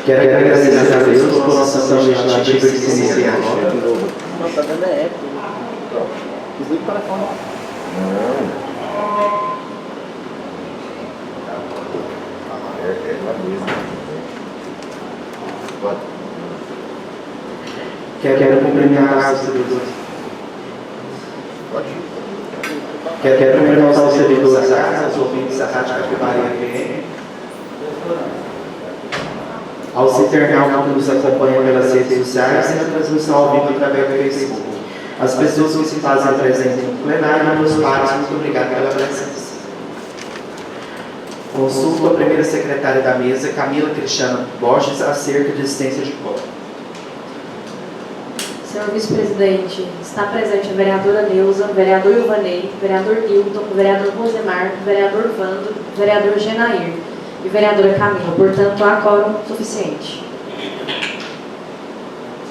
Quero agradecer a Deus por nossa ação legislativa que se inicia agora. Não, tá dando eco. Desliga o telefone. É lá mesmo. Quero cumprimentar os servidores. Pode. Quero cumprimentar os servidores da casa, os ouvintes da Rádio Capivari FM, aos internautas que nos acompanham pelas redes sociais e na transmissão ao vivo através do Facebook. As pessoas que se fazem presentes no plenário e nos pares, muito obrigado pela presença. Consulto a primeira secretária da mesa, Camila Cristiana Borges, acerca de existência de quórum. Senhor vice-presidente, está presente a vereadora Neuza, vereador Ilvanei, vereador Nilton, vereador Rosemar, vereador Vando, vereador Genair e vereadora Camila. Portanto, há quórum suficiente.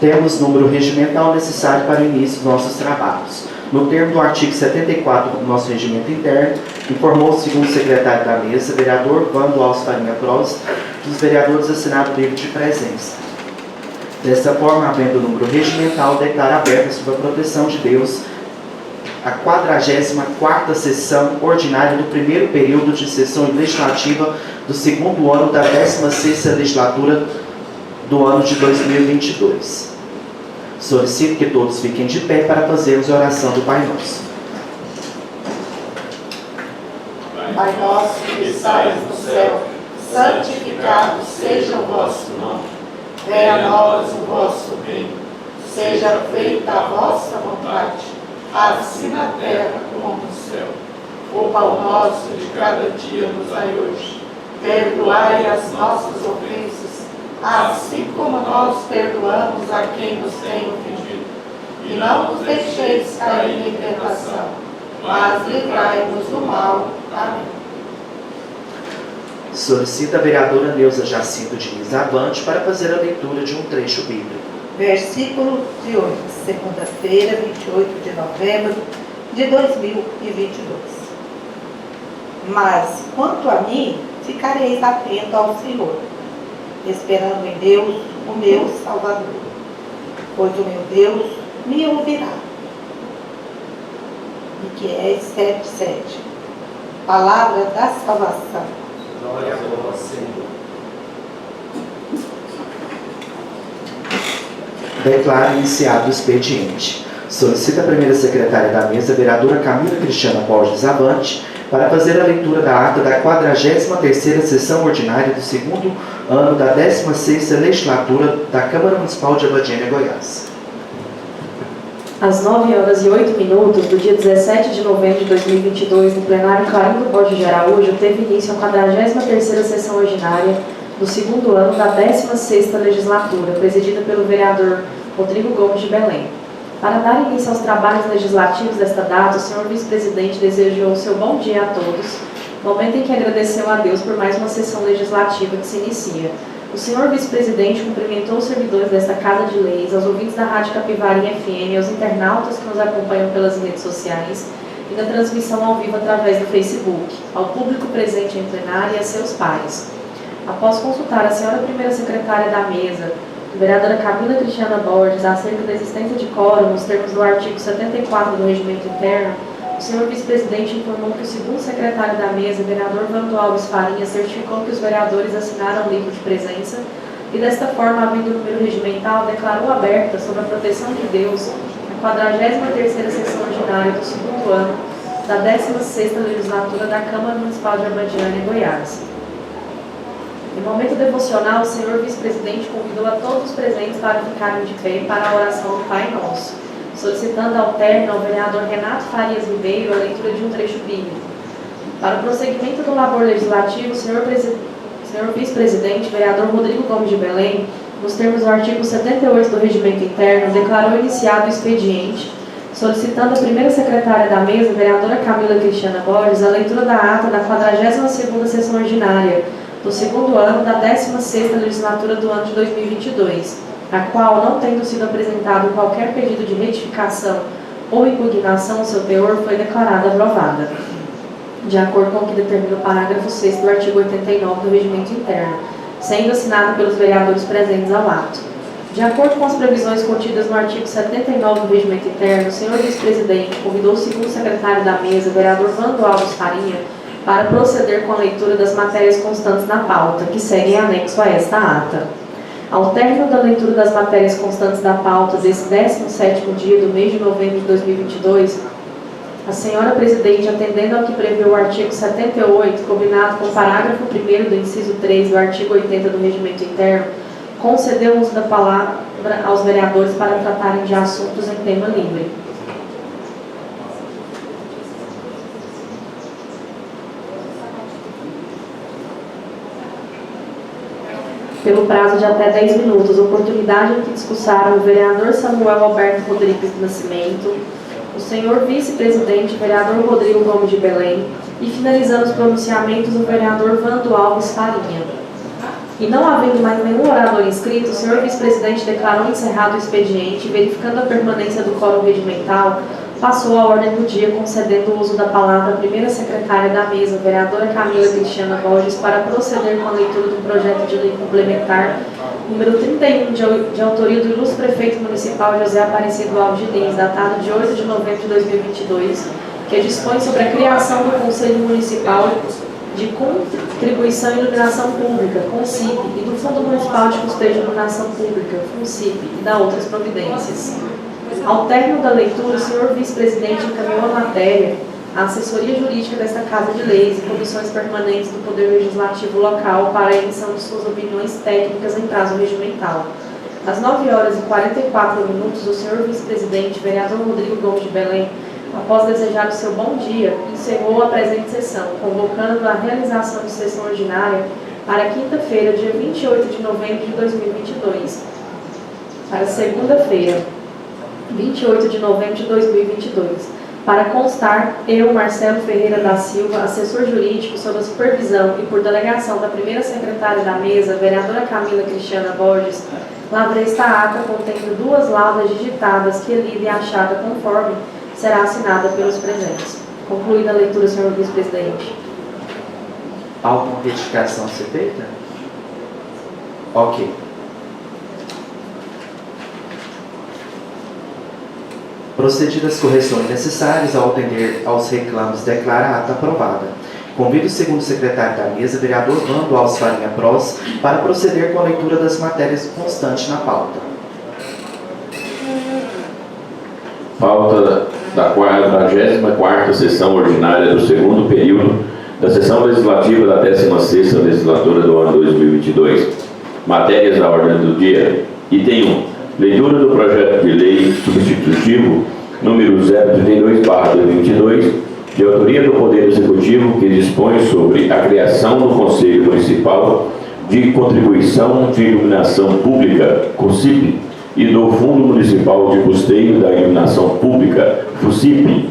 Temos número regimental necessário para o início dos nossos trabalhos. No termo do artigo 74 do nosso regimento interno, informou o segundo secretário da mesa, vereador Vando Alves Farinha Prost, que os vereadores assinaram o livro de presença. Dessa forma, havendo o número regimental, declara aberta sob a proteção de Deus a 44ª sessão ordinária do primeiro período de sessão legislativa do segundo ano da 16ª legislatura do ano de 2022. Solicito que todos fiquem de pé para fazermos a oração do Pai Nosso. Pai nosso que estais no céu, santificado seja o vosso nome. Venha a nós o vosso reino. Seja feita a vossa vontade, assim na terra como no céu. O pão nosso de cada dia nos dai hoje. Perdoai as nossas ofensas, assim como nós perdoamos a quem nos tem ofendido. E não nos deixeis cair em tentação, mas livrai-nos do mal. Amém. Solicita a vereadora Neuza Jacinto Diniz Avante para fazer a leitura de um trecho bíblico. Versículo de hoje, segunda-feira, 28 de novembro de 2022. Mas, quanto a mim, ficareis atento ao Senhor, esperando em Deus, o meu Salvador, pois o meu Deus me ouvirá. Miqueias 7:7. Palavra da salvação. Glória a vós, Senhor. Declaro iniciado o expediente. Solicita a primeira secretária da mesa, vereadora Camila Cristiana Borges Avante, para fazer a leitura da ata da 43ª sessão ordinária do segundo ano da 16ª legislatura da Câmara Municipal de Abadiânia, Goiás. Às 9h08 do dia 17 de novembro de 2022, no plenário Clarindo Borges de Araújo, teve início a 43ª sessão ordinária do segundo ano da 16ª legislatura, presidida pelo vereador Rodrigo Gomes de Belém. Para dar início aos trabalhos legislativos desta data, o senhor vice-presidente desejou seu bom dia a todos, momento em que agradeceu a Deus por mais uma sessão legislativa que se inicia. O senhor vice-presidente cumprimentou os servidores desta Casa de Leis, aos ouvintes da Rádio Capivari FM, aos internautas que nos acompanham pelas redes sociais e na transmissão ao vivo através do Facebook, ao público presente em plenário e a seus pares. Após consultar a senhora primeira secretária da mesa, a vereadora Camila Cristiana Borges, acerca da existência de quórum nos termos do artigo 74 do Regimento Interno, o senhor vice-presidente informou que o segundo secretário da mesa, vereador Vando Alves Farinha, certificou que os vereadores assinaram o livro de presença e, desta forma, havendo o número regimental, declarou aberta, sob a proteção de Deus, a 43ª sessão ordinária do segundo ano da 16ª legislatura da Câmara Municipal de Abadiânia, Goiás. Em momento devocional, o senhor vice-presidente convidou a todos os presentes para ficarem de pé para a oração do Pai Nosso, solicitando ao término ao vereador Renato Farias Ribeiro a leitura de um trecho bíblico. Para o prosseguimento do labor legislativo, o senhor vice-presidente, vereador Rodrigo Gomes de Belém, nos termos do artigo 78 do Regimento Interno, declarou iniciado o expediente, solicitando à primeira secretária da mesa, vereadora Camila Cristiana Borges, a leitura da ata da 42ª sessão ordinária do segundo ano da 16ª legislatura do ano de 2022, a qual, não tendo sido apresentado qualquer pedido de retificação ou impugnação, o seu teor foi declarada aprovada, de acordo com o que determina o parágrafo 6º do artigo 89 do Regimento Interno, sendo assinada pelos vereadores presentes ao ato. De acordo com as previsões contidas no artigo 79 do Regimento Interno, o senhor vice-presidente convidou o segundo secretário da mesa, vereador Vando Alves Farinha, para proceder com a leitura das matérias constantes na pauta, que seguem anexo a esta ata. Ao término da leitura das matérias constantes da pauta desse 17º dia do mês de novembro de 2022, a senhora presidente, atendendo ao que prevê o artigo 78, combinado com o parágrafo 1º do inciso 3 do artigo 80 do Regimento Interno, concedeu o uso da palavra aos vereadores para tratarem de assuntos em tema livre. Pelo prazo de até 10 minutos, oportunidade em que discursaram o vereador Samuel Alberto Rodrigues do Nascimento, o senhor vice-presidente, vereador Rodrigo Gomes de Belém, e finalizando os pronunciamentos, o vereador Vando Alves Farinha. E não havendo mais nenhum orador inscrito, o senhor vice-presidente declarou encerrado o expediente e, verificando a permanência do quórum regimental, passou a ordem do dia, concedendo o uso da palavra à primeira secretária da mesa, vereadora Camila Cristiana Borges, para proceder com a leitura do projeto de lei complementar número 31, de autoria do ilustre prefeito municipal José Aparecido Alves Diniz, datado de 8 de novembro de 2022, que dispõe sobre a criação do Conselho Municipal de Contribuição e Iluminação Pública, CONCIP, e do Fundo Municipal de Custeio de Iluminação Pública, FUNCIP, e da outras providências. Ao término da leitura, o senhor vice-presidente encaminhou a matéria à assessoria jurídica desta Casa de Leis e comissões permanentes do Poder Legislativo local para a emissão de suas opiniões técnicas em prazo regimental. Às 9h44, o senhor vice-presidente, vereador Rodrigo Gomes de Belém, após desejar o seu bom dia, encerrou a presente sessão, convocando a realização de sessão ordinária para quinta-feira, dia 28 de novembro de 2022. Para segunda-feira, 28 de novembro de 2022. Para constar, eu, Marcelo Ferreira da Silva, assessor jurídico, sob a supervisão e por delegação da primeira secretária da mesa, vereadora Camila Cristiana Borges, lavrei esta ata contendo 2 laudas digitadas que, lida e achada conforme, será assinada pelos presentes. Concluída a leitura, senhor vice-presidente. Alguma retificação a ser feita? Ok. Procedidas as correções necessárias ao atender aos reclamos, declara a ata aprovada. Convido o segundo secretário da mesa, vereador Vando Alves Farinha Pros, para proceder com a leitura das matérias constantes na pauta. Pauta da 44ª sessão ordinária do segundo período da sessão legislativa da 16ª legislatura do ano 2022. Matérias da ordem do dia. Item 1. Leitura do projeto de lei substitutivo número 032/2022, de autoria do Poder Executivo, que dispõe sobre a criação do Conselho Municipal de Contribuição de Iluminação Pública, CONCIP, e do Fundo Municipal de Custeio da Iluminação Pública, FUCIP,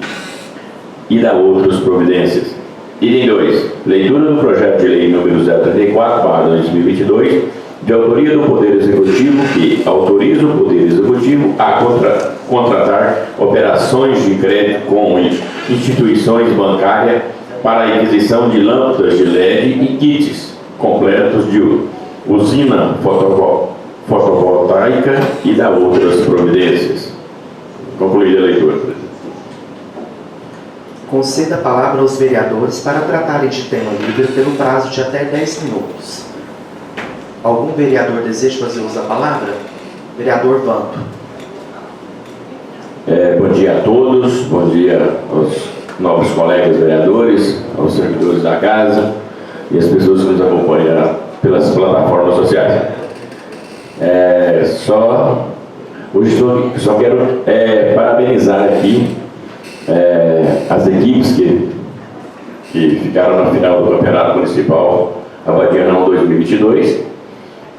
e da outras providências. Item 2. Leitura do projeto de lei número 034/2022, de autoria do Poder Executivo, que autoriza o Poder Executivo a contratar operações de crédito com instituições bancárias para a aquisição de lâmpadas de LED e kits completos de usina fotovoltaica e da outras providências. Concluída a leitura. Conceda a palavra aos vereadores para tratarem de tema livre pelo prazo de até 10 minutos. Algum vereador deseja fazer uso da palavra? Vereador Vando. Bom dia a todos, bom dia aos novos colegas vereadores, aos servidores da casa e às pessoas que nos acompanham pelas plataformas sociais. Hoje só quero parabenizar aqui as equipes que ficaram na final do Campeonato Municipal Abadianão 2022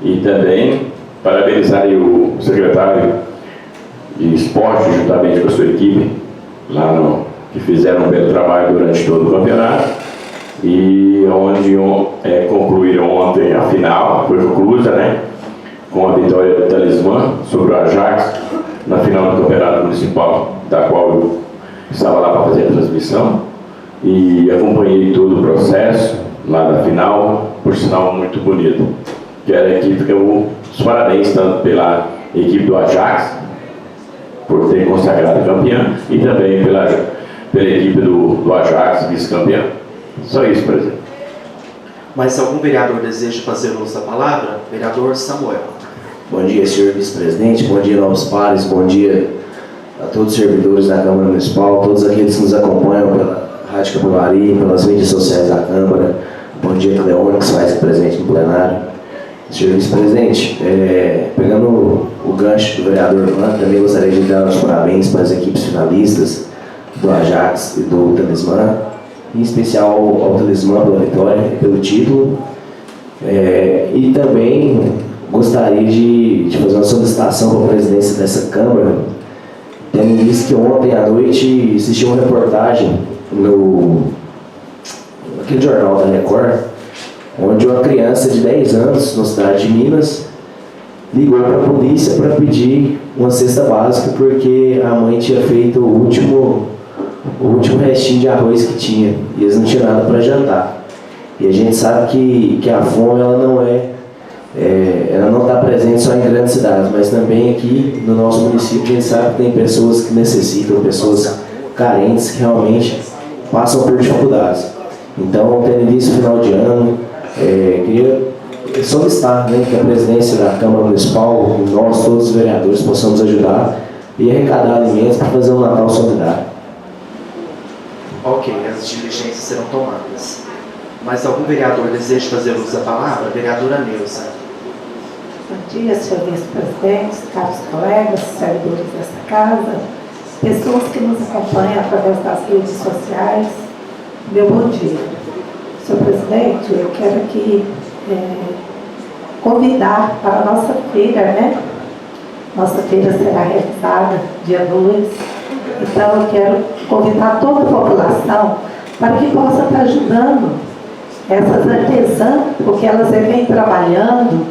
e também parabenizar o secretário de esporte juntamente com a sua equipe que fizeram um belo trabalho durante todo o campeonato e onde concluíram ontem a final, foi concluída, né, com a vitória do Talismã sobre o Ajax na final do Campeonato Municipal, da qual eu estava lá para fazer a transmissão e acompanhei todo o processo lá na final, por sinal muito bonito. que era a equipe que eu os parabéns tanto pela equipe do Ajax, por ter consagrado campeã, e também pela equipe do Ajax, vice-campeã. Só isso, presidente. Mas algum vereador deseja fazer uso da palavra? Vereador Samuel. Bom dia, senhor vice-presidente, bom dia, novos pares, bom dia a todos os servidores da Câmara Municipal, todos aqueles que nos acompanham pela Rádio Capivari, pelas mídias sociais da Câmara. Bom dia, Cleone, que se faz presente no plenário. Senhor vice-presidente, pegando o gancho do vereador Van, também gostaria de dar os parabéns para as equipes finalistas do Ajax e do Talismã, em especial ao Talismã pela vitória e pelo título. E também gostaria de fazer uma solicitação para a presidência dessa Câmara, tendo visto que ontem à noite assisti uma reportagem naquele jornal da Record, onde uma criança de 10 anos, na cidade de Minas, ligou para a polícia para pedir uma cesta básica, porque a mãe tinha feito o último restinho de arroz que tinha, e eles não tinham nada para jantar. E a gente sabe que a fome ela não está presente só em grandes cidades, mas também aqui no nosso município a gente sabe que tem pessoas que necessitam, pessoas carentes que realmente passam por dificuldades. Então, tendo visto o final de ano, queria solicitar, que a presidência da Câmara Municipal, nós, todos os vereadores, possamos ajudar e arrecadar alimentos para fazer um Natal solidário. Ok, as diligências serão tomadas. Mas algum vereador deseja fazer uso da palavra? Vereadora Neuza. Bom dia, senhor vice-presidente, caros colegas, servidores desta casa, pessoas que nos acompanham através das redes sociais. Meu bom dia. Senhor presidente, eu quero aqui convidar para a nossa feira, Nossa feira será realizada dia 2. Então, eu quero convidar toda a população para que possa estar ajudando essas artesãs, porque elas vêm trabalhando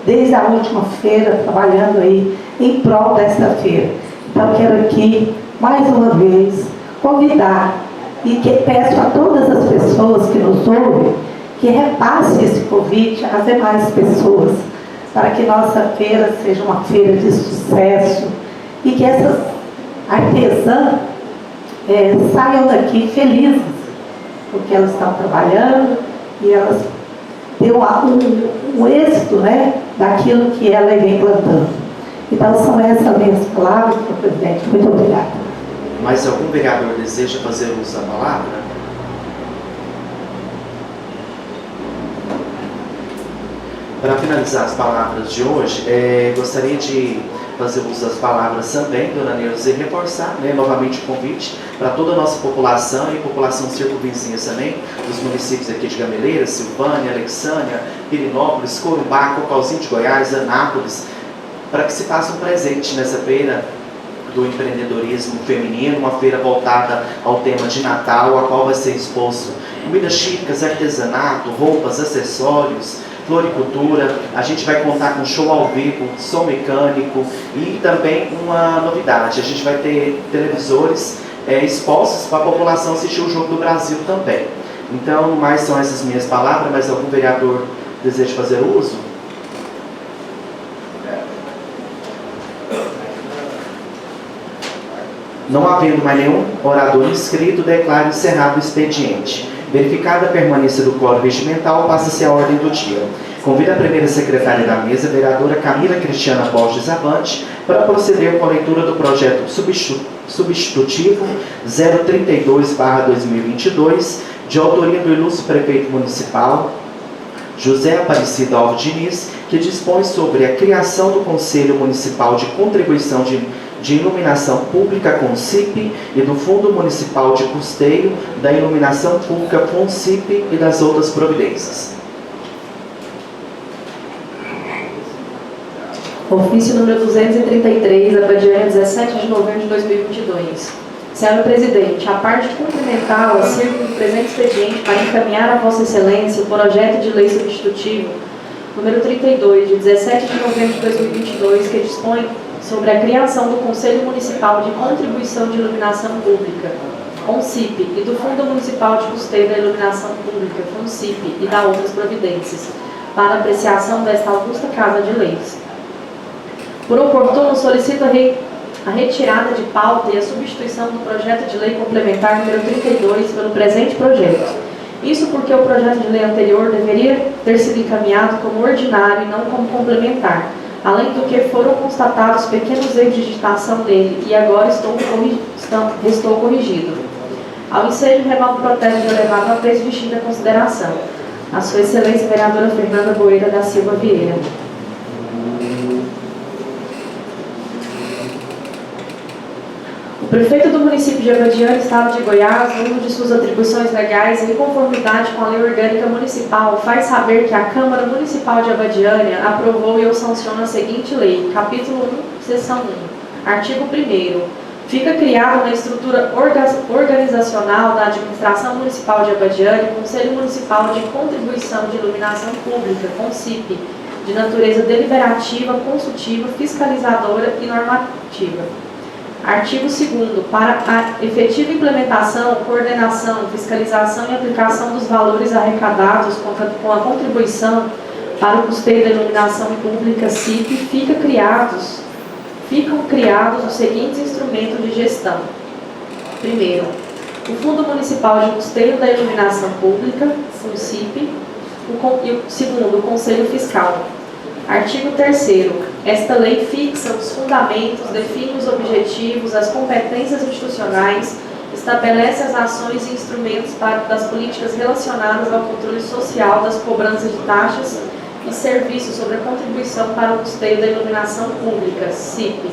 desde a última feira, trabalhando aí em prol desta feira. Então, eu quero aqui, mais uma vez, convidar e que peço a todas as pessoas que nos ouvem que repasse esse convite às demais pessoas, para que nossa feira seja uma feira de sucesso e que essas artesãs saiam daqui felizes, porque elas estão trabalhando e elas têm um êxito daquilo que ela vem plantando. Então, são essas minhas palavras, senhor presidente. Muito obrigada. Mas algum vereador deseja fazer uso da palavra? Para finalizar as palavras de hoje, gostaria de fazer uso das palavras também, dona Neuza, e reforçar novamente o convite para toda a nossa população e população circunvizinha também, dos municípios aqui de Gameleira, Silvânia, Alexânia, Pirinópolis, Corumbá, Cocalzinho de Goiás, Anápolis, para que se façam presente nessa feira do empreendedorismo feminino, uma feira voltada ao tema de Natal, a qual vai ser exposto comidas típicas, artesanato, roupas, acessórios, floricultura. A gente vai contar com show ao vivo, som mecânico e também uma novidade, a gente vai ter televisores expostos para a população assistir o Jogo do Brasil também. Então, mais são essas minhas palavras, mas algum vereador deseja fazer uso? Não havendo mais nenhum orador inscrito, declaro encerrado o expediente. Verificada a permanência do quórum regimental, passa-se a ordem do dia. Convido a primeira secretária da mesa, vereadora Camila Cristiana Borges Avante, para proceder com a leitura do projeto substitutivo 032/2022, de autoria do ilustre prefeito municipal, José Aparecido Alves Diniz, que dispõe sobre a criação do Conselho Municipal de Contribuição de Iluminação Pública CONCIP e do Fundo Municipal de Custeio da Iluminação Pública CONCIP e das outras providências. Ofício número 233, Abadiânia, 17 de novembro de 2022. Senhor Presidente, a parte cumprimental acerca do presente expediente para encaminhar a Vossa Excelência o projeto de lei substitutivo número 32, de 17 de novembro de 2022, que dispõe sobre a criação do Conselho Municipal de Contribuição de Iluminação Pública, CONCIP, e do Fundo Municipal de Custeio da Iluminação Pública, FUNCIP, e da outras providências, para apreciação desta augusta Casa de Leis. Por oportuno, solicito a retirada de pauta e a substituição do projeto de lei complementar número 32 pelo presente projeto. Isso porque o projeto de lei anterior deveria ter sido encaminhado como ordinário e não como complementar, além do que foram constatados pequenos erros de digitação dele e agora restou corrigido. Ao ensejo, renovo o protesto de elevado a preço distinta consideração. A Sua Excelência, vereadora Fernanda Boeira da Silva Vieira. O prefeito do município de Abadiânia, Estado de Goiás, no uso de suas atribuições legais e em conformidade com a Lei Orgânica Municipal, faz saber que a Câmara Municipal de Abadiânia aprovou e eu sanciono a seguinte lei, capítulo 1, seção 1, artigo 1º. Fica criado na estrutura organizacional da Administração Municipal de Abadiânia o Conselho Municipal de Contribuição de Iluminação Pública, CONCIP, de natureza deliberativa, consultiva, fiscalizadora e normativa. Artigo 2º. Para a efetiva implementação, coordenação, fiscalização e aplicação dos valores arrecadados com a contribuição para o custeio da iluminação pública CIP, ficam criados os seguintes instrumentos de gestão. Primeiro, o Fundo Municipal de Custeio da Iluminação Pública, FUNCIP, e segundo, o Conselho Fiscal. Artigo 3º. Esta lei fixa os fundamentos, define os objetivos, as competências institucionais, estabelece as ações e instrumentos das políticas relacionadas ao controle social das cobranças de taxas e serviços sobre a contribuição para o custeio da iluminação pública, CIP.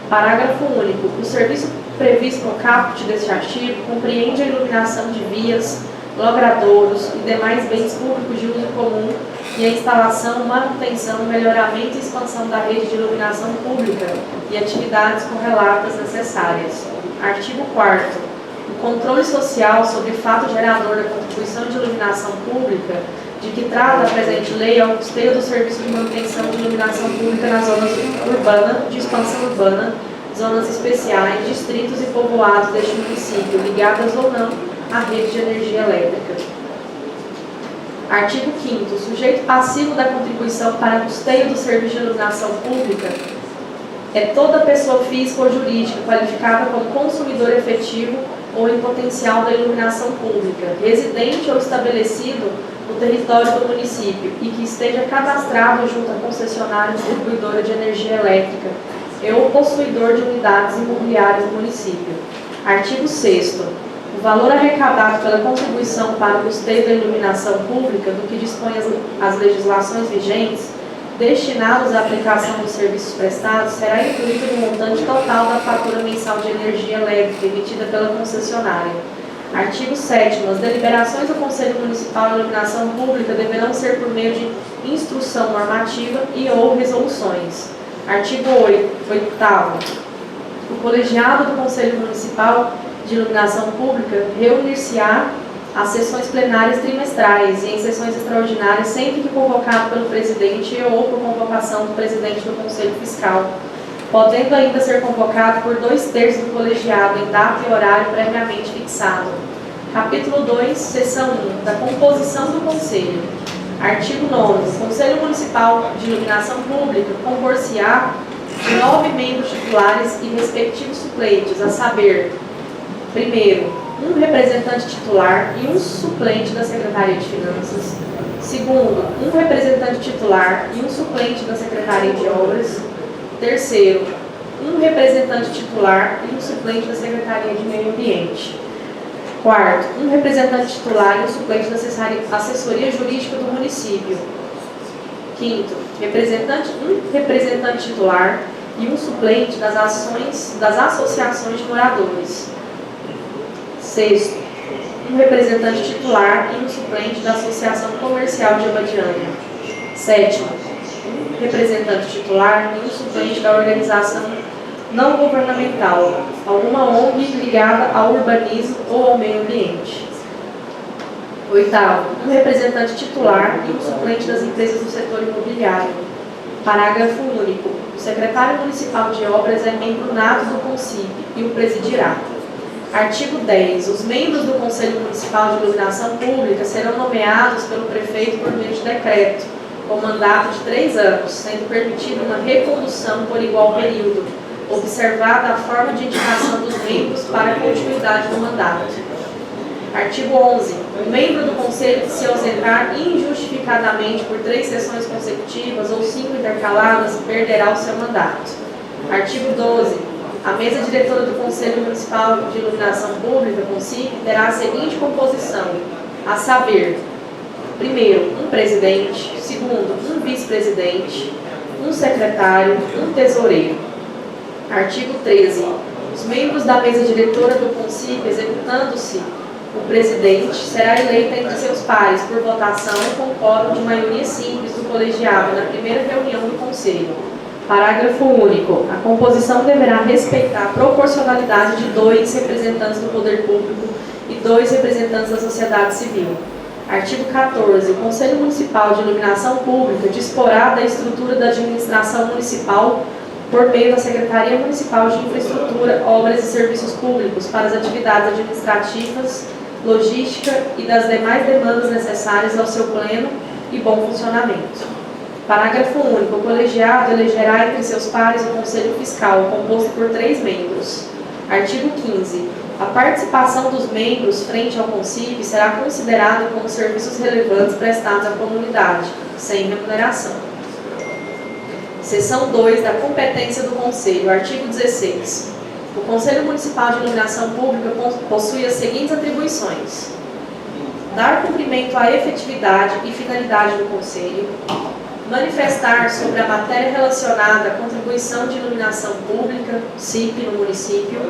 Parágrafo único. O serviço previsto no caput deste artigo compreende a iluminação de vias, logradouros e demais bens públicos de uso comum e a instalação, manutenção, melhoramento e expansão da rede de iluminação pública e atividades correlatas necessárias. Artigo 4º. O controle social sobre fato gerador da contribuição de iluminação pública, de que trata a presente lei, é o custeio do serviço de manutenção de iluminação pública nas zonas urbanas, de expansão urbana, zonas especiais, distritos e povoados deste município, ligadas ou não à rede de energia elétrica. Artigo 5º. O sujeito passivo da contribuição para custeio do serviço de iluminação pública é toda pessoa física ou jurídica qualificada como consumidor efetivo ou em potencial da iluminação pública, residente ou estabelecido no território do município e que esteja cadastrado junto à concessionária distribuidora de energia elétrica ou possuidor de unidades imobiliárias do município. Artigo 6º. O valor arrecadado pela contribuição para o custeio da iluminação pública, do que dispõe as legislações vigentes, destinados à aplicação dos serviços prestados, será incluído no montante total da fatura mensal de energia elétrica emitida pela concessionária. Artigo 7º. As deliberações do Conselho Municipal de Iluminação Pública deverão ser por meio de instrução normativa e ou resoluções. Artigo 8º. O colegiado do Conselho Municipal de Iluminação Pública reunir-se-á às sessões plenárias trimestrais e em sessões extraordinárias sempre que convocado pelo presidente ou por convocação do presidente do Conselho Fiscal, podendo ainda ser convocado por 2/3 do colegiado em data e horário previamente fixado. Capítulo 2, seção 1, da composição do Conselho. Artigo 9º. O Conselho Municipal de Iluminação Pública compor-se-á de 9 membros titulares e respectivos suplentes, a saber: primeiro, um representante titular e um suplente da Secretaria de Finanças. Segundo, um representante titular e um suplente da Secretaria de Obras. Terceiro, um representante titular e um suplente da Secretaria de Meio Ambiente. Quarto, um representante titular e um suplente da Assessoria Jurídica do município. Quinto, um representante titular e um suplente das associações de moradores. Sexto, um representante titular e um suplente da Associação Comercial de Abadiânia. Sétimo, um representante titular e um suplente da organização não governamental, alguma ONG ligada ao urbanismo ou ao meio ambiente. Oitavo, um representante titular e um suplente das empresas do setor imobiliário. Parágrafo único. O secretário municipal de obras é membro nato do CONCIP e o presidirá. Artigo 10. Os membros do Conselho Municipal de Iluminação Pública serão nomeados pelo prefeito por meio de decreto, com mandato de 3 anos, sendo permitida uma recondução por igual período, observada a forma de indicação dos membros para a continuidade do mandato. Artigo 11. O membro do Conselho que se ausentar injustificadamente por 3 sessões consecutivas ou 5 intercaladas perderá o seu mandato. Artigo 12. A mesa diretora do Conselho Municipal de Iluminação Pública, CONCIP, terá a seguinte composição, a saber, primeiro, um presidente, segundo, um vice-presidente, um secretário, um tesoureiro. Artigo 13. Os membros da mesa diretora do CONCIP, executando-se o presidente, será eleito entre seus pares por votação com quórum de maioria simples do colegiado na primeira reunião do Conselho. Parágrafo único. A composição deverá respeitar a proporcionalidade de 2 representantes do poder público e 2 representantes da sociedade civil. Artigo 14. O Conselho Municipal de Iluminação Pública disporá da estrutura da administração municipal por meio da Secretaria Municipal de Infraestrutura, Obras e Serviços Públicos para as atividades administrativas, logística e das demais demandas necessárias ao seu pleno e bom funcionamento. Parágrafo único. O colegiado elegerá entre seus pares o Conselho Fiscal, composto por 3 membros. Artigo 15. A participação dos membros frente ao CONCIP será considerada como serviços relevantes prestados à comunidade, sem remuneração. Seção 2 da competência do Conselho. Artigo 16. O Conselho Municipal de Iluminação Pública possui as seguintes atribuições: dar cumprimento à efetividade e finalidade do Conselho, manifestar sobre a matéria relacionada à contribuição de iluminação pública, CIP, no município,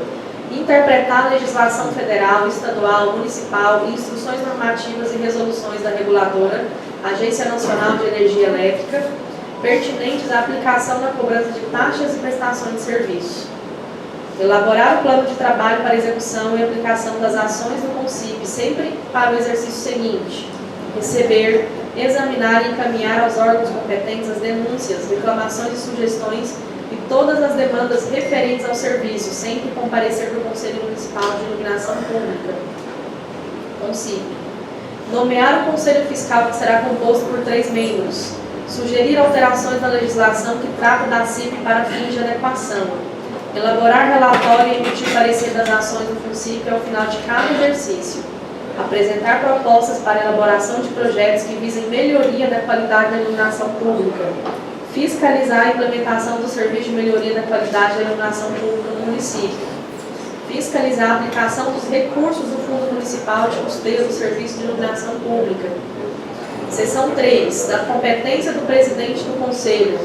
interpretar a legislação federal, estadual, municipal e instruções normativas e resoluções da reguladora, Agência Nacional de Energia Elétrica, pertinentes à aplicação na cobrança de taxas e prestações de serviço. Elaborar o plano de trabalho para execução e aplicação das ações do CONCIP, sempre para o exercício seguinte: receber, examinar e encaminhar aos órgãos competentes as denúncias, reclamações e sugestões e todas as demandas referentes ao serviço, sempre com parecer do Conselho Municipal de Iluminação Pública, CONCIP. Nomear o Conselho Fiscal, que será composto por 3 membros. Sugerir alterações na legislação que trata da CIP para fins de adequação. Elaborar relatório e emitir parecer das ações do CONCIP ao final de cada exercício. Apresentar propostas para elaboração de projetos que visem melhoria da qualidade da iluminação pública. Fiscalizar a implementação do serviço de melhoria da qualidade da iluminação pública no município. Fiscalizar a aplicação dos recursos do Fundo Municipal de Custeio do Serviço de Iluminação Pública. Seção 3. Da competência do presidente do Conselho.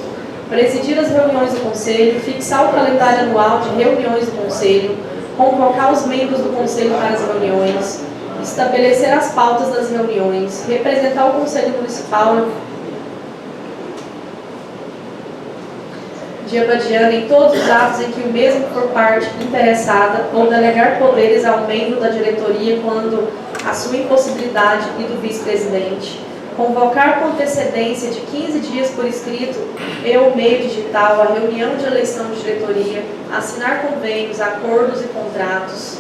Presidir as reuniões do Conselho, fixar o calendário anual de reuniões do Conselho, convocar os membros do Conselho para as reuniões, estabelecer as pautas das reuniões, representar o Conselho Municipal de Abadiânia em todos os atos em que o mesmo for parte interessada ou delegar poderes ao membro da diretoria quando a sua impossibilidade e do vice-presidente, convocar com antecedência de 15 dias por escrito e ou meio digital a reunião de eleição de diretoria, assinar convênios, acordos e contratos,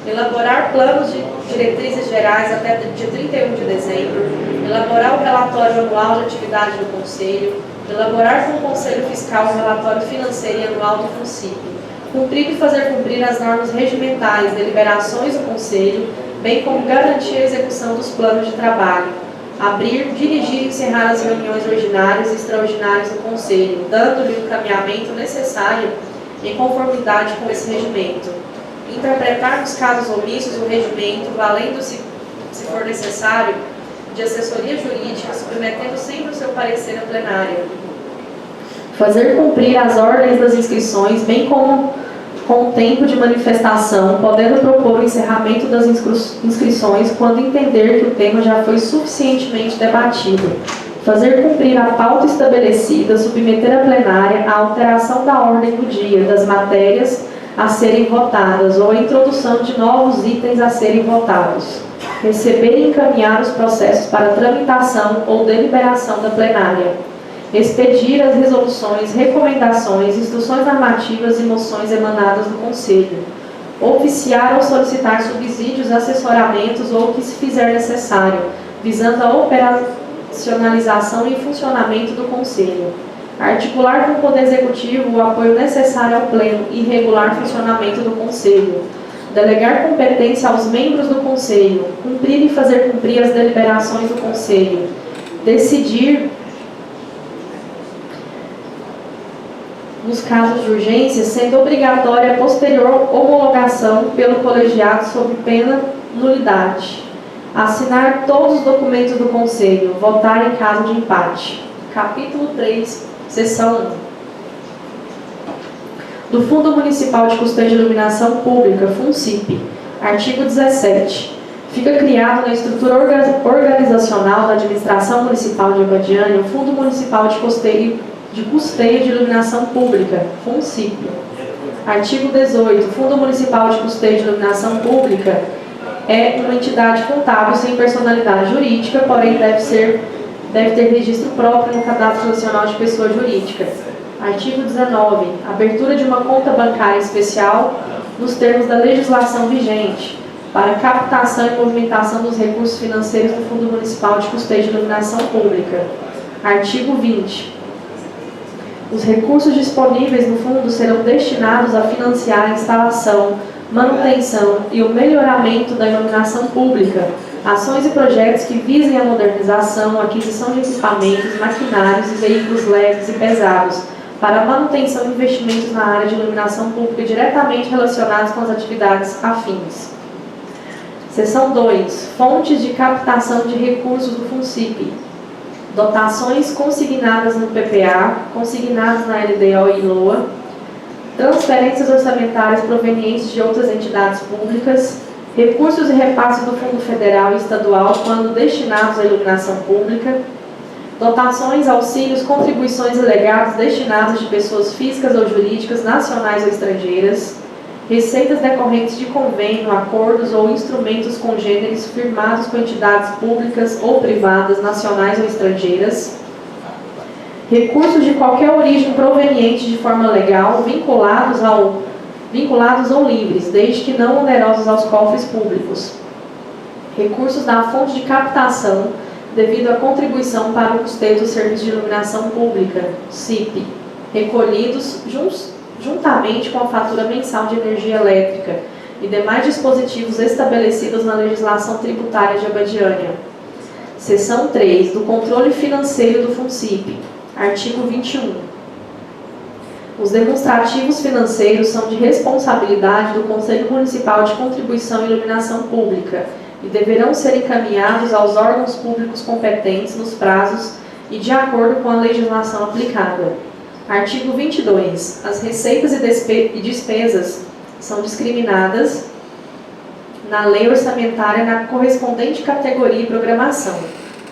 elaborar planos de diretrizes gerais até dia 31 de dezembro, elaborar o relatório anual de atividade do Conselho, elaborar com o Conselho Fiscal o relatório financeiro e anual do CONCIP, cumprir e fazer cumprir as normas regimentais, deliberações do Conselho, bem como garantir a execução dos planos de trabalho, abrir, dirigir e encerrar as reuniões ordinárias e extraordinárias do Conselho, dando-lhe o encaminhamento necessário em conformidade com esse regimento, interpretar nos casos omissos o regimento, valendo-se, se for necessário, de assessoria jurídica, submetendo sempre o seu parecer à plenária. Fazer cumprir as ordens das inscrições, bem como com o tempo de manifestação, podendo propor o encerramento das inscrições quando entender que o tema já foi suficientemente debatido. Fazer cumprir a pauta estabelecida, submeter à plenária a alteração da ordem do dia, das matérias a serem votadas ou a introdução de novos itens a serem votados. Receber e encaminhar os processos para tramitação ou deliberação da plenária. Expedir as resoluções, recomendações, instruções normativas e moções emanadas do Conselho. oficiar ou solicitar subsídios, assessoramentos ou o que se fizer necessário, visando a operacionalização e funcionamento do Conselho. Articular com o Poder Executivo o apoio necessário ao pleno e regular funcionamento do Conselho. Delegar competência aos membros do Conselho. Cumprir e fazer cumprir as deliberações do Conselho. Decidir nos casos de urgência, sendo obrigatória a posterior homologação pelo colegiado sob pena nulidade. Assinar todos os documentos do Conselho. Votar em caso de empate. Capítulo 3, seção 1. Do Fundo Municipal de Custeio de Iluminação Pública, FUNCIP. Artigo 17. Fica criado na estrutura organizacional da Administração Municipal de Abadiânia o Fundo Municipal de Custeio de Iluminação Pública, FUNCIP. Artigo 18. O Fundo Municipal de Custeio de Iluminação Pública é uma entidade contábil sem personalidade jurídica, porém deve ter registro próprio no Cadastro Nacional de Pessoa Jurídica. Artigo 19. Abertura de uma conta bancária especial nos termos da legislação vigente para captação e movimentação dos recursos financeiros do Fundo Municipal de Custeio de Iluminação Pública. Artigo 20. Os recursos disponíveis no fundo serão destinados a financiar a instalação, manutenção e o melhoramento da iluminação pública, ações e projetos que visem a modernização, aquisição de equipamentos, maquinários e veículos leves e pesados, para manutenção e investimentos na área de iluminação pública diretamente relacionados com as atividades afins. Seção 2. Fontes de captação de recursos do FUNCIP. Dotações consignadas no PPA, consignadas na LDO e LOA, transferências orçamentárias provenientes de outras entidades públicas, recursos e repasses do Fundo Federal e Estadual quando destinados à iluminação pública, dotações, auxílios, contribuições e legados destinados de pessoas físicas ou jurídicas, nacionais ou estrangeiras, receitas decorrentes de convênio, acordos ou instrumentos congêneres firmados com entidades públicas ou privadas, nacionais ou estrangeiras, recursos de qualquer origem proveniente de forma legal, vinculados ou livres, desde que não onerosos aos cofres públicos, recursos da fonte de captação devido à contribuição para o custeio do Serviço de Iluminação Pública, CIP, recolhidos juntamente com a fatura mensal de energia elétrica e demais dispositivos estabelecidos na legislação tributária de Abadiânia. Seção 3. Do controle financeiro do FUNCIP. Artigo 21. Os demonstrativos financeiros são de responsabilidade do Conselho Municipal de Contribuição e Iluminação Pública e deverão ser encaminhados aos órgãos públicos competentes nos prazos e de acordo com a legislação aplicada. Artigo 22. As receitas e despesas são discriminadas na lei orçamentária na correspondente categoria e programação.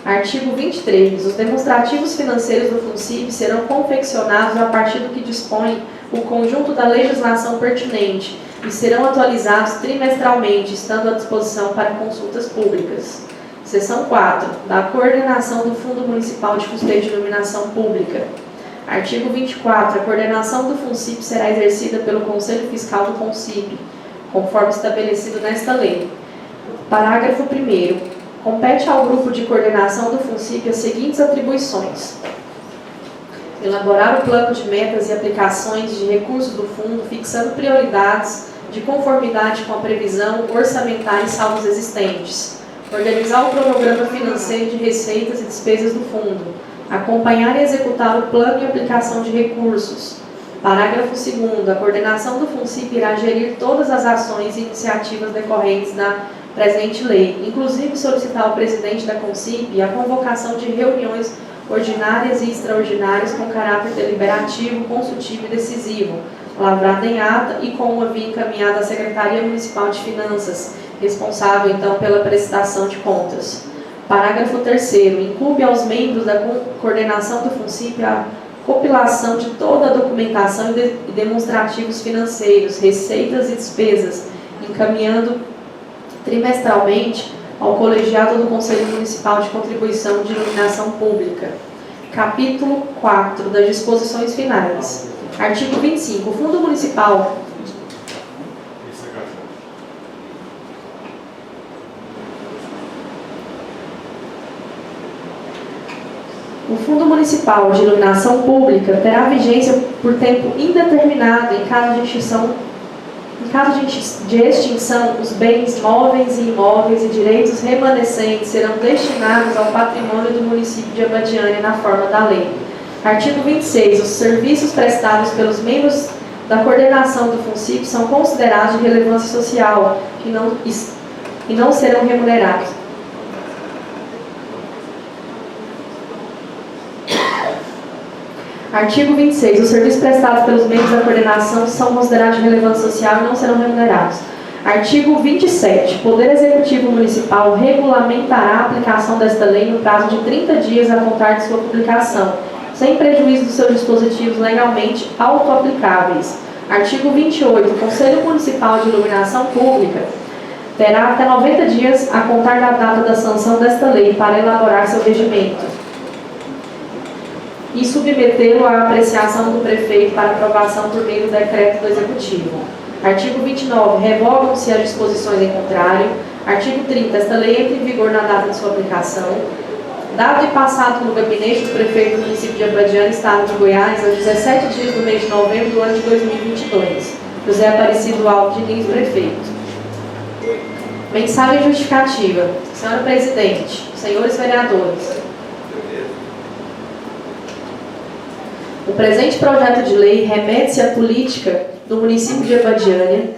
Artigo 23. Os demonstrativos financeiros do FUNCIP serão confeccionados a partir do que dispõe o conjunto da legislação pertinente e serão atualizados trimestralmente, estando à disposição para consultas públicas. Seção 4. Da coordenação do Fundo Municipal de Custeio de Iluminação Pública. Artigo 24. A coordenação do FUNCIP será exercida pelo Conselho Fiscal do FUNCIP, conforme estabelecido nesta lei. Parágrafo 1º. Compete ao grupo de coordenação do FUNCIP as seguintes atribuições: elaborar o plano de metas e aplicações de recursos do fundo, fixando prioridades de conformidade com a previsão orçamentária e saldos existentes, organizar o cronograma financeiro de receitas e despesas do fundo, acompanhar e executar o plano e aplicação de recursos. Parágrafo 2º. A coordenação do FUNCIP irá gerir todas as ações e iniciativas decorrentes da presente lei, inclusive solicitar ao presidente da CONCIP a convocação de reuniões ordinárias e extraordinárias com caráter deliberativo, consultivo e decisivo, lavrada em ata e com uma via encaminhada à Secretaria Municipal de Finanças, responsável então pela prestação de contas. Parágrafo 3º. Incumbe aos membros da coordenação do FUNCIP a compilação de toda a documentação e demonstrativos financeiros, receitas e despesas, encaminhando trimestralmente ao colegiado do Conselho Municipal de Contribuição de Iluminação Pública. Capítulo 4 das disposições finais. Artigo 25. O Fundo Municipal O Fundo Municipal de Iluminação Pública terá vigência por tempo indeterminado em caso de extinção. Em caso de extinção, os bens móveis e imóveis e direitos remanescentes serão destinados ao patrimônio do município de Abadiânia na forma da lei. Artigo 26. Os serviços prestados pelos membros da coordenação do FUNCIP são considerados de relevância social e não serão remunerados. Artigo 26. Os serviços prestados pelos membros da coordenação são considerados de relevância social e não serão remunerados. Artigo 27. O Poder Executivo Municipal regulamentará a aplicação desta lei no prazo de 30 dias a contar de sua publicação, sem prejuízo dos seus dispositivos legalmente auto-aplicáveis. Artigo 28. O Conselho Municipal de Iluminação Pública terá até 90 dias a contar da data da sanção desta lei para elaborar seu regimento e submetê-lo à apreciação do prefeito para aprovação por meio do decreto do Executivo. Artigo 29. Revogam-se as disposições em contrário. Artigo 30. Esta lei entra em vigor na data de sua aplicação. Dado e passado no gabinete do prefeito do município de Abadiânia, estado de Goiás, aos 17 dias do mês de novembro do ano de 2022. José Aparecido Alves Diniz, prefeito. Mensagem justificativa. Senhora Presidente, senhores vereadores, o presente projeto de lei remete-se à política do município de Abadiânia,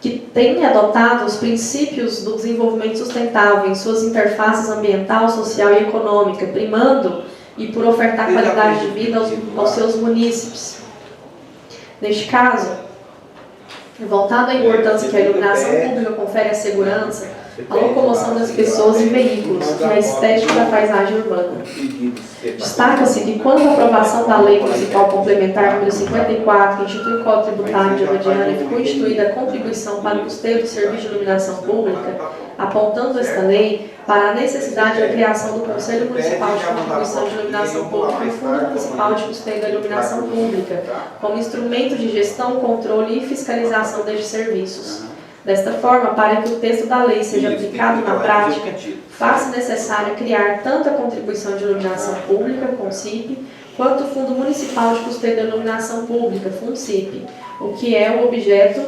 que tem adotado os princípios do desenvolvimento sustentável em suas interfaces ambiental, social e econômica, primando e por ofertar qualidade de vida aos seus munícipes. Neste caso, voltado à importância que a iluminação pública confere à segurança, a locomoção das pessoas e veículos e a estética da paisagem urbana. Destaca-se que, quando a aprovação da Lei Municipal Complementar número 54, que institui o Código Tributário de Abadiânia, ficou instituída a contribuição para o custeio do serviço de iluminação pública, apontando esta lei para a necessidade da criação do Conselho Municipal de Contribuição de Iluminação Pública e o Fundo Municipal de Custeio da Iluminação Pública, como instrumento de gestão, controle e fiscalização destes serviços. Desta forma, para que o texto da lei seja aplicado na prática, faz-se necessário criar tanto a Contribuição de Iluminação Pública, CONCIP, quanto o Fundo Municipal de Custeio da Iluminação Pública, FUNCIP, o que é o objeto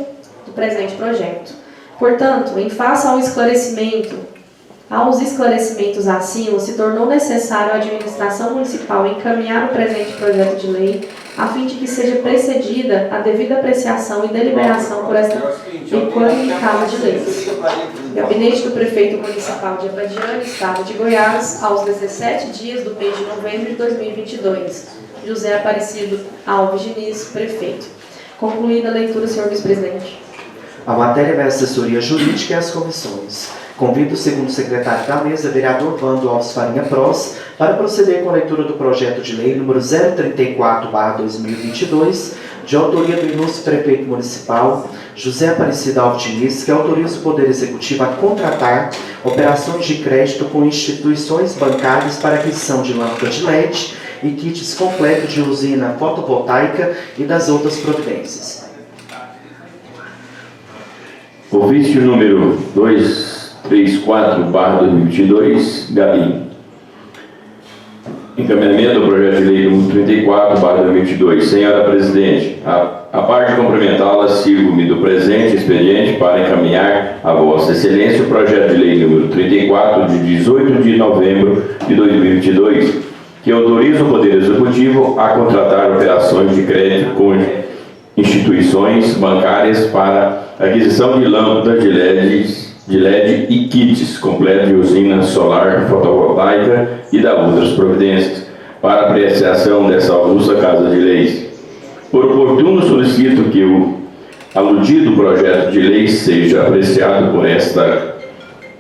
do presente projeto. Portanto, em face aos esclarecimentos acima, se tornou necessário a administração municipal encaminhar o presente projeto de lei, a fim de que seja precedida a devida apreciação e deliberação por esta equânime Casa de Leis. Gabinete do Prefeito Municipal de Abadiânia, Estado de Goiás, aos 17 dias do mês de novembro de 2022. José Aparecido Alves Diniz, Prefeito. Concluída a leitura, senhor Vice-Presidente. A matéria vai à assessoria jurídica e às comissões. Convido o segundo secretário da mesa, vereador Vando Alves Farinha Pros, para proceder com a leitura do projeto de lei número 034/2022, de autoria do ilustre prefeito municipal José Aparecido Alves Diniz, que autoriza o Poder Executivo a contratar operações de crédito com instituições bancárias para aquisição de lâmpadas de LED e kits completos de usina fotovoltaica e das outras providências. Ofício número 234/2022, Gabi. Encaminhamento do projeto de lei número 34/2022. Senhora Presidente, a parte de cumprimentá-la, sigo-me do presente expediente para encaminhar a Vossa Excelência o projeto de lei número 34, de 18 de novembro de 2022, que autoriza o Poder Executivo a contratar operações de crédito com instituições bancárias para aquisição de lâmpadas de LED e kits completos de usina solar fotovoltaica e da outras providências para apreciação dessa augusta Casa de Leis. Por oportuno, solicito que o aludido projeto de lei seja apreciado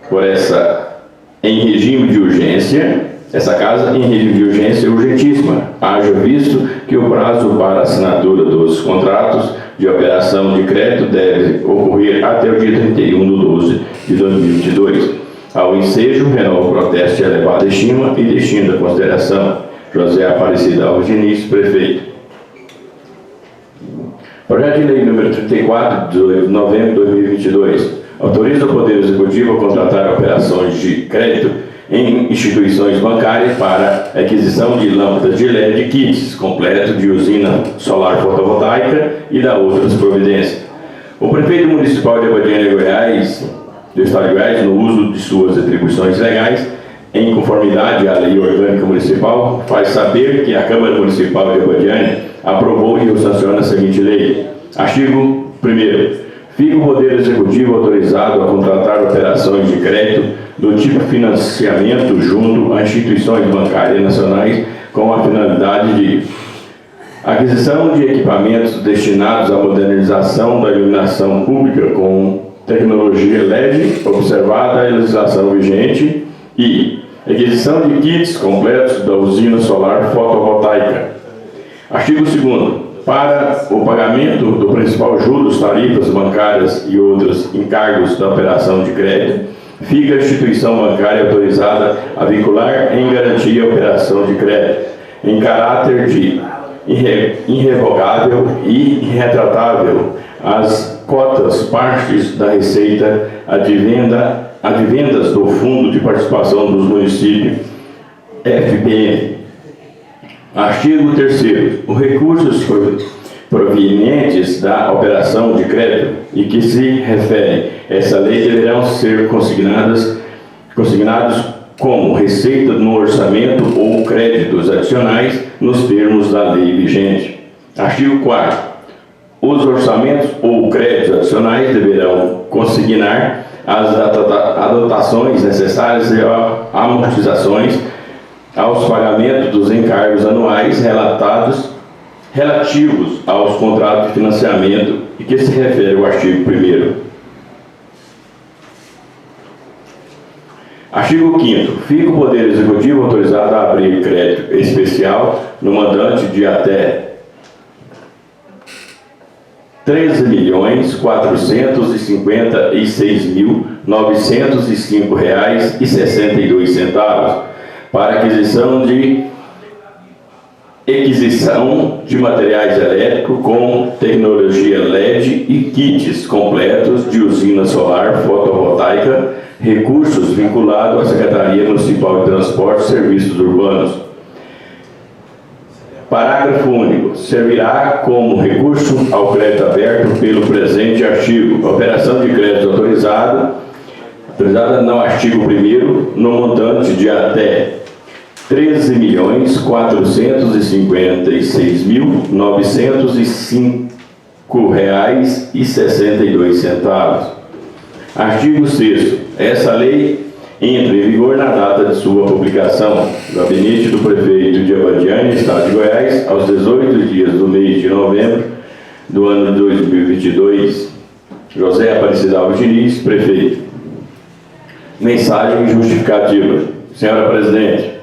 por essa em regime de urgência, essa casa em regime de urgência urgentíssima, haja visto que o prazo para assinatura dos contratos de operação de crédito deve ocorrer até o dia 31/12/2022. Ao ensejo, renovo o protesto de elevada estima e destino da consideração. José Aparecido Alves Diniz, Prefeito. Projeto de lei número 34, de 18 de novembro de 2022. Autoriza o Poder Executivo a contratar operações de crédito em instituições bancárias para aquisição de lâmpadas de LED kits completo de usina solar fotovoltaica e da outras providências. O prefeito municipal de Abadiânia, Goiás, do Estado de Goiás, no uso de suas atribuições legais, em conformidade à Lei Orgânica Municipal, faz saber que a Câmara Municipal de Abadiânia aprovou e sanciona a seguinte lei. Artigo 1º. Fica o Poder Executivo autorizado a contratar operações de crédito do tipo financiamento junto a instituições bancárias nacionais com a finalidade de aquisição de equipamentos destinados à modernização da iluminação pública com tecnologia LED, observada a legislação vigente, e aquisição de kits completos da usina solar fotovoltaica. Artigo 2º. Para o pagamento do principal juros, tarifas bancárias e outros encargos da operação de crédito, fica a instituição bancária autorizada a vincular em garantia a operação de crédito, em caráter de irrevogável e irretratável, as cotas partes da receita advindas do Fundo de Participação dos Municípios, FPM. Artigo 3º. Os recursos provenientes da operação de crédito e que se referem a essa lei deverão ser consignados como receita no orçamento ou créditos adicionais nos termos da lei vigente. Artigo 4º. Os orçamentos ou créditos adicionais deverão consignar as dotações necessárias e amortizações aos pagamentos dos encargos anuais relativos aos contratos de financiamento e que se refere ao artigo 1º. Artigo 5º. Fica o Poder Executivo autorizado a abrir crédito especial no montante de até R$ 13.456.905,62 para aquisição de materiais elétricos com tecnologia LED e kits completos de usina solar fotovoltaica, recursos vinculados à Secretaria Municipal de Transporte e Serviços Urbanos. Parágrafo único. Servirá como recurso ao crédito aberto pelo presente artigo. Operação de crédito autorizada no artigo 1º, no montante de até R$ 13.456.905,62. Artigo 6º. Essa lei entra em vigor na data de sua publicação. Gabinete do Prefeito de Abadiânia, Estado de Goiás, aos 18 dias do mês de novembro do ano de 2022. José Aparecido Alves Diniz, Prefeito. Mensagem justificativa. Senhora Presidente,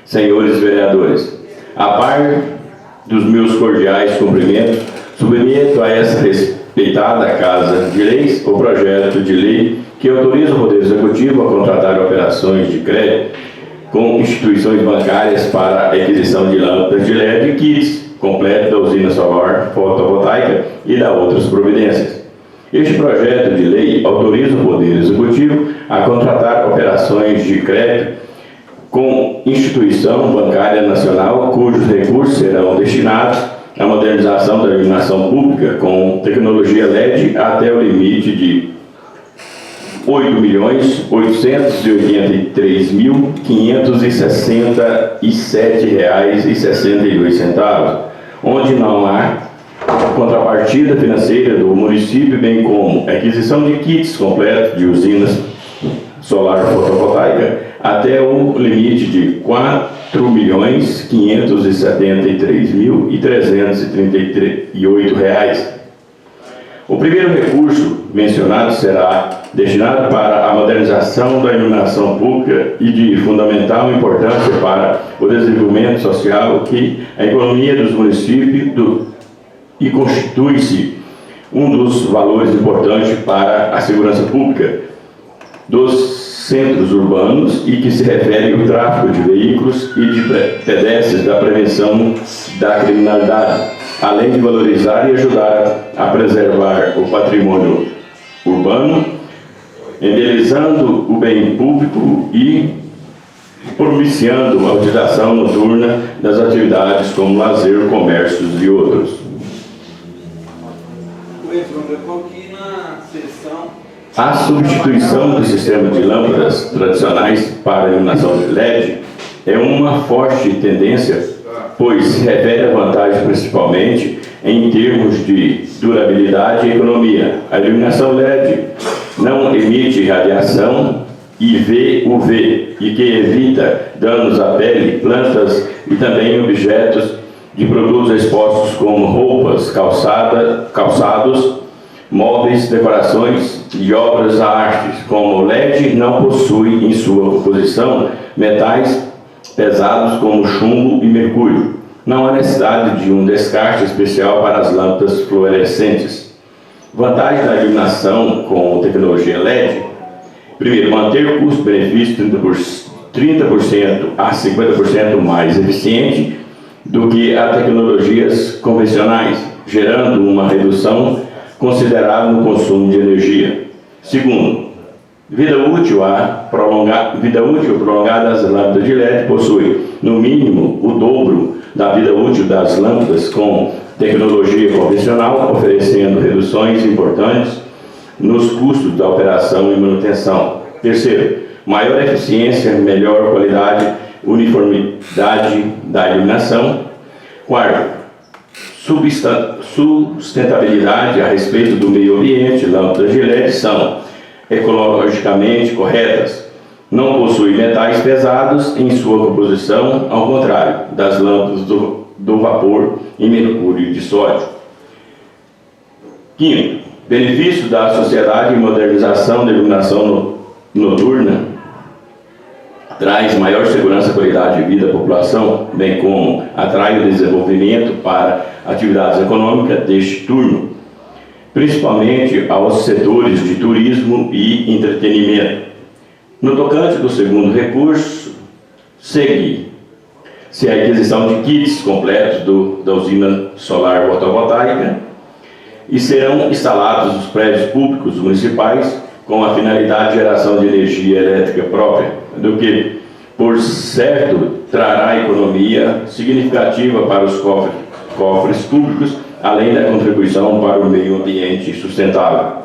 senhores vereadores, a par dos meus cordiais cumprimentos, submeto a essa respeitada Casa de Leis o projeto de lei que autoriza o Poder Executivo a contratar operações de crédito com instituições bancárias para aquisição de lâmpadas de LED e kits completo da usina solar fotovoltaica e da outras providências. Este projeto de lei autoriza o Poder Executivo a contratar operações de crédito com instituição bancária nacional cujos recursos serão destinados à modernização da iluminação pública com tecnologia LED até o limite de R$ 8.883.567,62, onde não há contrapartida financeira do município, bem como aquisição de kits completos de usinas solar fotovoltaica até o limite de R$ 4.573.338. O primeiro recurso mencionado será destinado para a modernização da iluminação pública e de fundamental importância para o desenvolvimento social e a economia dos municípios e constitui-se um dos valores importantes para a segurança pública dos centros urbanos e que se refere ao tráfego de veículos e de pedestres da prevenção da criminalidade, além de valorizar e ajudar a preservar o patrimônio urbano, embelezando o bem público e propiciando a utilização noturna das atividades como lazer, comércios e outros. Eu coloquei na seção. A substituição do sistema de lâmpadas tradicionais para iluminação de LED é uma forte tendência, pois se refere a vantagens principalmente em termos de durabilidade e economia. A iluminação LED não emite radiação UV e que evita danos à pele, plantas e também objetos de produtos expostos como roupas, calçados, móveis, decorações e obras de arte. Como o LED não possui em sua composição metais pesados como chumbo e mercúrio, não há necessidade de um descarte especial para as lâmpadas fluorescentes. Vantagem da iluminação com tecnologia LED: primeiro, manter o custo-benefício 30% a 50% mais eficiente do que as tecnologias convencionais, gerando uma redução considerável no consumo de energia. Segundo, vida útil prolongada das lâmpadas de LED possui, no mínimo, o dobro da vida útil das lâmpadas com tecnologia convencional, oferecendo reduções importantes nos custos da operação e manutenção. Terceiro, maior eficiência, melhor qualidade, uniformidade da iluminação. Quarto, sustentabilidade a respeito do meio ambiente. Lâmpadas de LED são ecologicamente corretas, não possuem metais pesados em sua composição, ao contrário das lâmpadas do vapor e mercúrio de sódio. Quinto, benefício da sociedade e modernização da iluminação noturna traz maior segurança e qualidade de vida à população, bem como atrai o desenvolvimento para atividades econômicas deste turno, principalmente aos setores de turismo e entretenimento. No tocante do segundo recurso, segue-se a aquisição de kits completos da usina solar fotovoltaica e serão instalados nos prédios públicos municipais com a finalidade de geração de energia elétrica própria, do que, por certo, trará economia significativa para os cofres públicos, além da contribuição para o meio ambiente sustentável.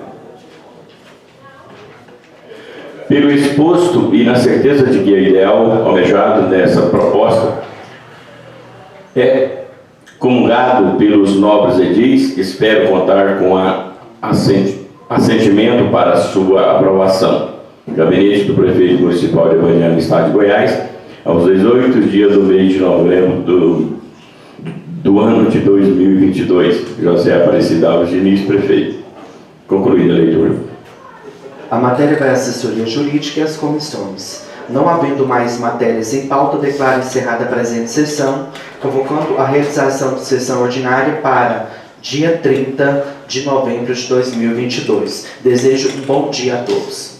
Pelo exposto e na certeza de que o ideal almejado nessa proposta é comungado pelos nobres edis, espero contar com assentimento para sua aprovação. Gabinete do Prefeito Municipal de Evangelho, Estado de Goiás, aos 18 dias do mês de novembro do ano de 2022. José Aparecido Alves Diniz, Prefeito. Concluída a leitura. A matéria vai à assessoria jurídica e às comissões. Não havendo mais matérias em pauta, declaro encerrada a presente sessão, convocando a realização de sessão ordinária para dia 30 de novembro de 2022. Desejo um bom dia a todos.